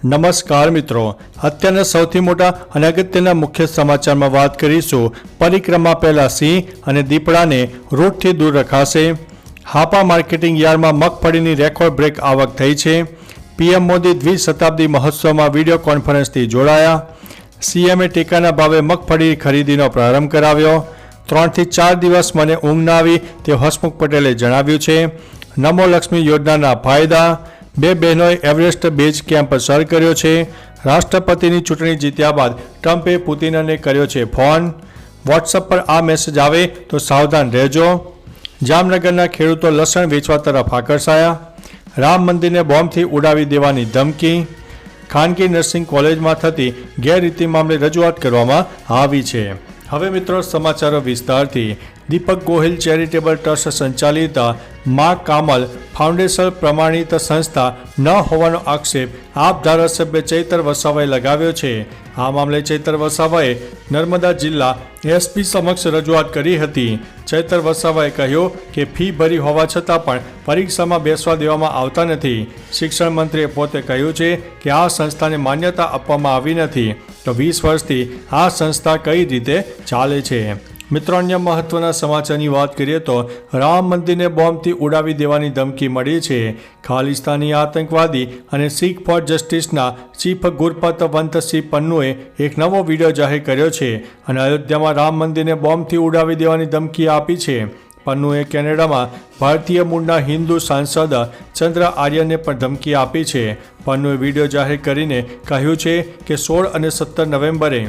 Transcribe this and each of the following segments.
નમસ્કાર મિત્રો, અત્યારના સૌથી મોટા અને અગત્યના મુખ્ય સમાચારમાં વાત કરીશું. પરિક્રમા પહેલા સિંહ અને દીપડાને રૂટથી દૂર રખાશે. હાપા માર્કેટિંગ યાર્ડમાં મગફળીની રેકોર્ડ બ્રેક આવક થઈ છે. પીએમ મોદી દ્વિશતાબ્દી મહોત્સવમાં વિડીયો કોન્ફરન્સથી જોડાયા. સીએમએ ટેકાના ભાવે મગફળી ખરીદીનો પ્રારંભ કરાવ્યો. 3 થી 4 દિવસ મને ઊંઘ ના આવી તેવું હસમુખ પટેલે જણાવ્યું છે. નમો લક્ષ્મી યોજનાના ફાયદા. 2 બહેનોએ એવરેસ્ટ બેઝ કેમ્પ સર કર્યો છે. રાષ્ટ્રપતિની ચૂંટણી જીત્યા બાદ ટ્રમ્પે પુતિનને કર્યો છે ફોન. વોટ્સઅપ પર આ મેસેજ આવે તો સાવધાન રહેજો. જામનગરના ખેડૂતો લસણ વેચવા તરફ આકર્ષાયા. રામ મંદિરને બોમ્બથી ઉડાવી દેવાની ધમકી. ખાનગી નર્સિંગ કોલેજમાં થતી ગેરરીતિ મામલે રજૂઆત કરવામાં આવી છે. હવે મિત્રો સમાચારો વિસ્તારથી. દીપક ગોહિલ ચેરિટેબલ ટ્રસ્ટ સંચાલિત મા કામલ ફાઉન્ડેશન પ્રમાણિત સંસ્થા ન હોવાનો આક્ષેપ આપ ધારાસભ્ય ચૈતર વસાવાએ લગાવ્યો છે. આ મામલે ચૈતર વસાવાએ નર્મદા જિલ્લા એસપી સમક્ષ રજૂઆત કરી હતી. ચૈતર વસાવાએ કહ્યું કે ફી ભરી હોવા છતાં પણ પરીક્ષામાં બેસવા દેવામાં આવતા નથી. શિક્ષણ મંત્રીએ પોતે કહ્યું છે કે આ સંસ્થાને માન્યતા આપવામાં આવી નથી, તો 20 વર્ષથી આ સંસ્થા કઈ રીતે ચાલે છે. મિત્રો, અન્ય મહત્વના સમાચારની વાત કરીએ તો રામ મંદિરને બોમ્બથી ઉડાવી દેવાની ધમકી મળી છે. ખાલિસ્તાની આતંકવાદી અને શીખ ફોર જસ્ટિસના ચીફ ગુરપત વંતસિંહ પન્નુએ એક નવો વિડીયો જાહેર કર્યો છે અને અયોધ્યામાં રામ મંદિરને બોમ્બથી ઉડાવી દેવાની ધમકી આપી છે. પન્નુએ કેનેડામાં ભારતીય મૂળના હિન્દુ સાંસદ ચંદ્ર આર્યને પણ ધમકી આપી છે. પન્નુએ વિડીયો જાહેર કરીને કહ્યું છે કે 16 અને 17 નવેમ્બરે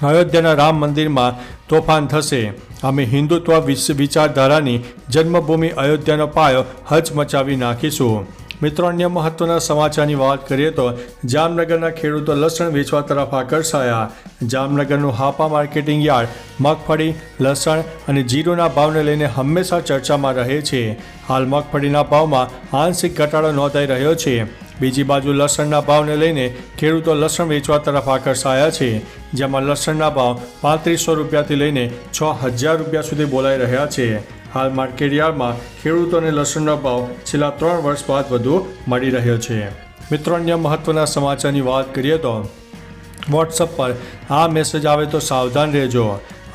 અયોધ્યાના રામ મંદિરમાં તોફાન થશે. અમે હિન્દુત્વ વિચારધારાની જન્મભૂમિ અયોધ્યાનો પાયો હચમચાવી નાખીશું. મિત્રો, અન્ય મહત્વના સમાચારની વાત કરીએ તો જામનગરના ખેડૂતો લસણ વેચવા તરફ આકર્ષાયા. જામનગરનું હાપા માર્કેટિંગ યાર્ડ મગફળી, લસણ અને જીરુના ભાવને લઈને હંમેશા ચર્ચામાં રહે છે. હાલ મગફળીના ભાવમાં આંશિક ઘટાડો નોંધાઈ રહ્યો છે. બીજી બાજુ લસણના ભાવને લઈને ખેડૂતો લસણ વેચવા તરફ આકર્ષાયા છે, જેમાં લસણના ભાવ 3500 રૂપિયાથી લઈને 6000 રૂપિયા સુધી બોલાઈ રહ્યા છે. હાલ માર્કેટયાર્ડમાં ખેડૂતોને લસણનો ભાવ છેલ્લા 3 વર્ષ બાદ વધુ મળી રહ્યો છે. મિત્રો, અન્ય મહત્વના સમાચારની વાત કરીએ તો વોટ્સઅપ પર આ મેસેજ આવે તો સાવધાન રહેજો.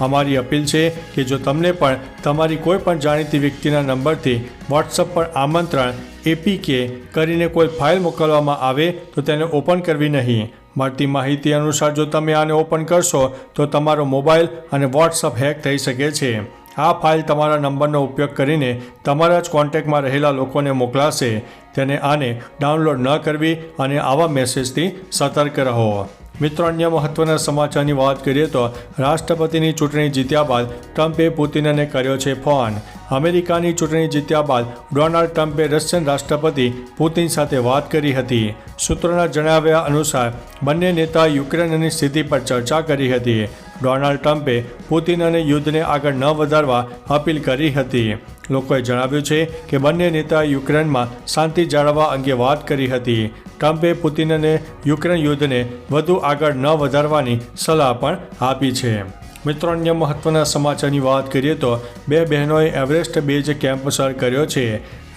અમારી અપીલ છે કે જો તમને પણ તમારી કોઈ પણ જાણીતી વ્યક્તિના નંબરથી વોટ્સઅપ પર આમંત્રણ એપીકે કરીને કોઈ ફાઇલ મોકલવામાં આવે તો તેને ઓપન કરવી નહીં. મળતી માહિતી અનુસાર જો તમે આને ઓપન કરશો તો તમારો મોબાઈલ અને વોટ્સઅપ હેક થઈ શકે છે. આ ફાઇલ તમારા નંબરનો ઉપયોગ કરીને તમારા જ કોન્ટેક્ટમાં રહેલા લોકોને મોકલાશે. તેને આને ડાઉનલોડ ન કરવી અને આવા મેસેજથી સતર્ક રહો. મિત્રો, અન્ય મહત્વના સમાચારની વાત કરીએ તો રાષ્ટ્રપતિની ચૂંટણી જીત્યા બાદ ટ્રમ્પે પુતિનને કર્યો છે ફોન. અમેરિકાની ચૂંટણી જીત્યા બાદ ડોનાલ્ડ ટ્રમ્પે રશિયન રાષ્ટ્રપતિ પુતિન સાથે વાત કરી હતી. સૂત્રોના જણાવ્યા અનુસાર બંને નેતાએ યુક્રેનની સ્થિતિ પર ચર્ચા કરી હતી. ડોનાલ્ડ ટ્રમ્પે પુતિનને યુદ્ધને આગળ ન વધારવા અપીલ કરી હતી. લોકોએ જણાવ્યું છે કે બંને નેતાએ યુક્રેનમાં શાંતિ જાળવવા અંગે વાત કરી હતી. ટ્રમ્પે પુતિનને યુક્રેન યુદ્ધને વધુ આગળ ન વધારવાની સલાહ પણ આપી છે. મિત્રો, અન્ય મહત્વના સમાચારની વાત કરીએ તો 2 બહેનોએ એવરેસ્ટ બેઝ કેમ્પ સર કર્યો છે.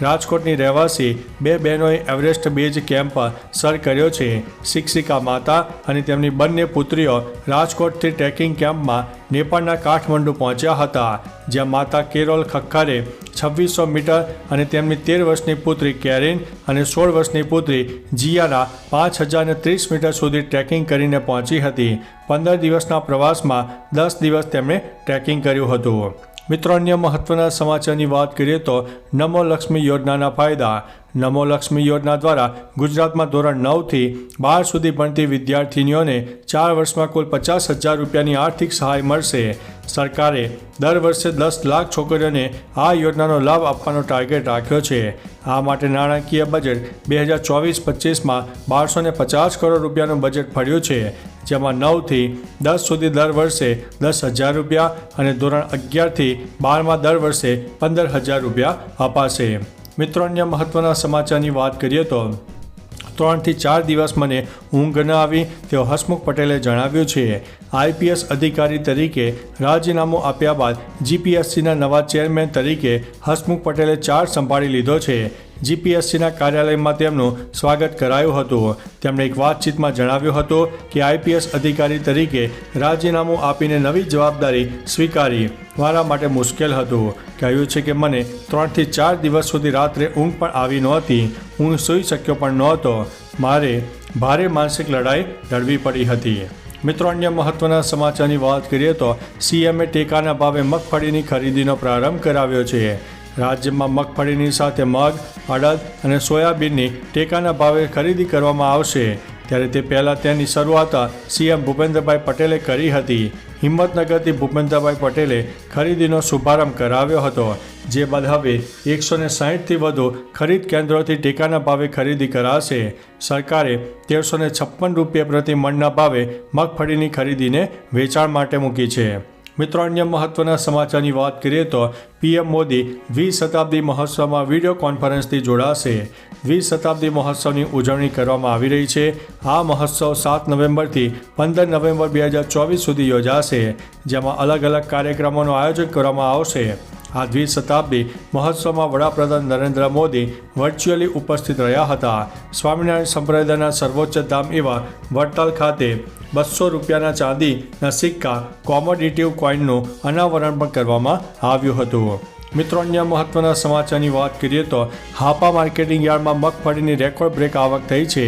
રાજકોટની રહેવાસી 2 બહેનોએ એવરેસ્ટ બેઝ કેમ્પ સર કર્યો છે. શિક્ષિકા માતા અને તેમની બંને પુત્રીઓ રાજકોટથી ટ્રેકિંગ કેમ્પમાં નેપાળના કાઠમંડુ પહોંચ્યા હતા, જ્યાં માતા કેરોલ ખખ્ખરે 2600 મીટર અને તેમની 13 વર્ષની પુત્રી કેરિન અને 16 વર્ષની પુત્રી જીયાના 5030 મીટર સુધી ટ્રેકિંગ કરીને પહોંચી હતી. 15 દિવસના પ્રવાસમાં 10 દિવસ તેમણે ટ્રેકિંગ કર્યું હતું. મિત્રો, અન્ય મહત્વના સમાચારની વાત કરીએ તો નમો લક્ષ્મી યોજનાના ફાયદા. નમો લક્ષ્મી યોજના દ્વારા ગુજરાતમાં ધોરણ 9 થી 12 સુધી ભણતી વિદ્યાર્થીનીઓને 4 વર્ષમાં કુલ 50,000 રૂપિયાની આર્થિક સહાય મળશે. સરકારે દર વર્ષે 10 લાખ છોકરીઓને આ યોજનાનો લાભ આપવાનો ટાર્ગેટ રાખ્યો છે. આ માટે નાણાકીય બજેટ 2024-25માં 1250 કરોડ રૂપિયાનું બજેટ ફળ્યું છે, જેમાં 9 થી 10 સુધી દર વર્ષે 10,000 રૂપિયા અને ધોરણ 11 થી 12માં દર વર્ષે 15,000 રૂપિયા અપાશે. મિત્રો, અન્ય મહત્વના સમાચારની વાત કરીએ તો 3 થી 4 દિવસ મને ઊંઘ ન આવી તેવું હસમુખ પટેલે જણાવ્યું છે. આઈપીએસ અધિકારી તરીકે રાજીનામું આપ્યા બાદ જીપીએસસીના નવા ચેરમેન તરીકે હસમુખ પટેલે ચાર્જ સંભાળી લીધો છે. જીપીએસસીના કાર્યાલયમાં તેમનું સ્વાગત કરાયું હતું. તેમણે એક વાતચીતમાં જણાવ્યું હતું કે આઈપીએસ અધિકારી તરીકે રાજીનામું આપીને નવી જવાબદારી સ્વીકારી મારા માટે મુશ્કેલ હતું. કહ્યું છે કે મને 3 થી 4 દિવસ સુધી રાત્રે ઊંઘ પણ આવી નહોતી. હું સૂઈ શક્યો પણ નહોતો. મારે ભારે માનસિક લડાઈ લડવી પડી હતી. મિત્રો, અન્ય મહત્વના સમાચારની વાત કરીએ તો સીએમએ ટેકાના ભાવે મગફળીની ખરીદીનો પ્રારંભ કરાવ્યો છે. રાજ્યમાં મગફળીની સાથે મગ, અડદ અને સોયાબીનની ટેકાના ભાવે ખરીદી કરવામાં આવશે. ત્યારે તે પહેલાં તેની શરૂઆત સીએમ ભૂપેન્દ્રભાઈ પટેલે કરી હતી. હિંમતનગરથી ભૂપેન્દ્રભાઈ પટેલે ખરીદીનો શુભારંભ કરાવ્યો હતો. જે બાદ હવે 160થી વધુ ખરીદ કેન્દ્રોથી ટેકાના ભાવે ખરીદી કરાશે. સરકારે 1356 રૂપિયા પ્રતિ મણના ભાવે મગફળીની ખરીદીને વેચાણ માટે મૂકી છે. મિત્રો, અન્ય મહત્વના સમાચારની વાત કરીએ તો પીએમ મોદી 20 શતાબ્દી મહોત્સવમાં વિડીયો કોન્ફરન્સથી જોડાશે. 20 શતાબ્દી મહોત્સવની ઉજવણી કરવામાં આવી રહી છે. આ મહોત્સવ 7 નવેમ્બરથી 15 નવેમ્બર 2024 સુધી યોજાશે, જેમાં અલગ અલગ કાર્યક્રમોનું આયોજન કરવામાં આવશે. આ 20 શતાબ્દી મહોત્સવમાં વડાપ્રધાન નરેન્દ્ર મોદી વર્ચ્યુઅલી ઉપસ્થિત રહ્યા હતા. સ્વામિનારાયણ સંપ્રદાયના સર્વોચ્ચ ધામ એવા વડતાલ ખાતે 200 રૂપિયાના ચાંદીના સિક્કા કોમોડિટિવ કોઇનનું અનાવરણ પણ કરવામાં આવ્યું હતું. મિત્રો, અન્ય મહત્વના સમાચારની વાત કરીએ તો હાપા માર્કેટિંગ યાર્ડમાં મગફળીની રેકોર્ડ બ્રેક આવક થઈ છે.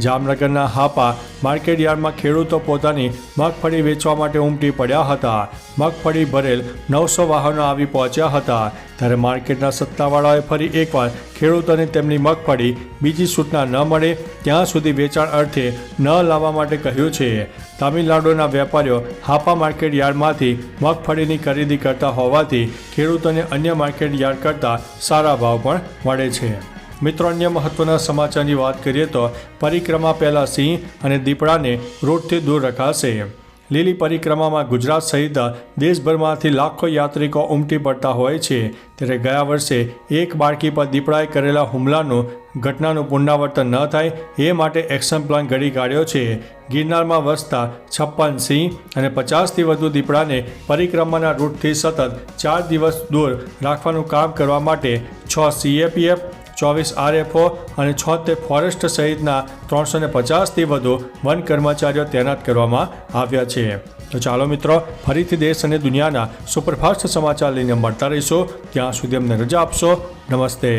જામનગરના હાપા માર્કેટ યાર્ડમાં ખેડૂતો પોતાની મગફળી વેચવા માટે ઉમટી પડ્યા હતા. મગફળી ભરેલ 900 વાહનો આવી પહોંચ્યા હતા. ત્યારે માર્કેટના સત્તાવાળાએ ફરી એકવાર ખેડૂતોને તેમની મગફળી બીજી સૂચના ન મળે ત્યાં સુધી વેચાણ અર્થે ન લાવવા માટે કહ્યું છે. તામિલનાડુના વેપારીઓ હાપા માર્કેટ યાર્ડમાંથી મગફળીની ખરીદી કરતા હોવાથી ખેડૂતોને અન્ય માર્કેટ યાર્ડ કરતાં સારા ભાવ પણ મળે છે. મિત્રો, અન્ય મહત્વના સમાચારની વાત કરીએ તો પરિક્રમા પહેલાં સિંહ અને દીપડાને રૂટથી દૂર રખાશે. લીલી પરિક્રમામાં ગુજરાત સહિત દેશભરમાંથી લાખો યાત્રિકો ઉમટી પડતા હોય છે. ત્યારે ગયા વર્ષે એક બાળકી પર દીપડાએ કરેલા હુમલાનું ઘટનાનું પુનરાવર્તન ન થાય એ માટે એક્શન પ્લાન ઘડી કાઢ્યો છે. ગિરનારમાં વસતા 56 સિંહ અને 50થી વધુ દીપડાને પરિક્રમાના રૂટથી સતત 4 દિવસ દૂર રાખવાનું કામ કરવા માટે 6 CAPF, 24 RFO અને 76 ફોરેસ્ટ સહિતના 350થી વધુ વન કર્મચારીઓ તૈનાત કરવામાં આવ્યા છે. તો ચાલો મિત્રો, ફરીથી દેશ અને દુનિયાના સુપરફાસ્ટ સમાચાર લઈને મળતા રહીશું. ત્યાં સુધી અમને રજા આપશો. નમસ્તે.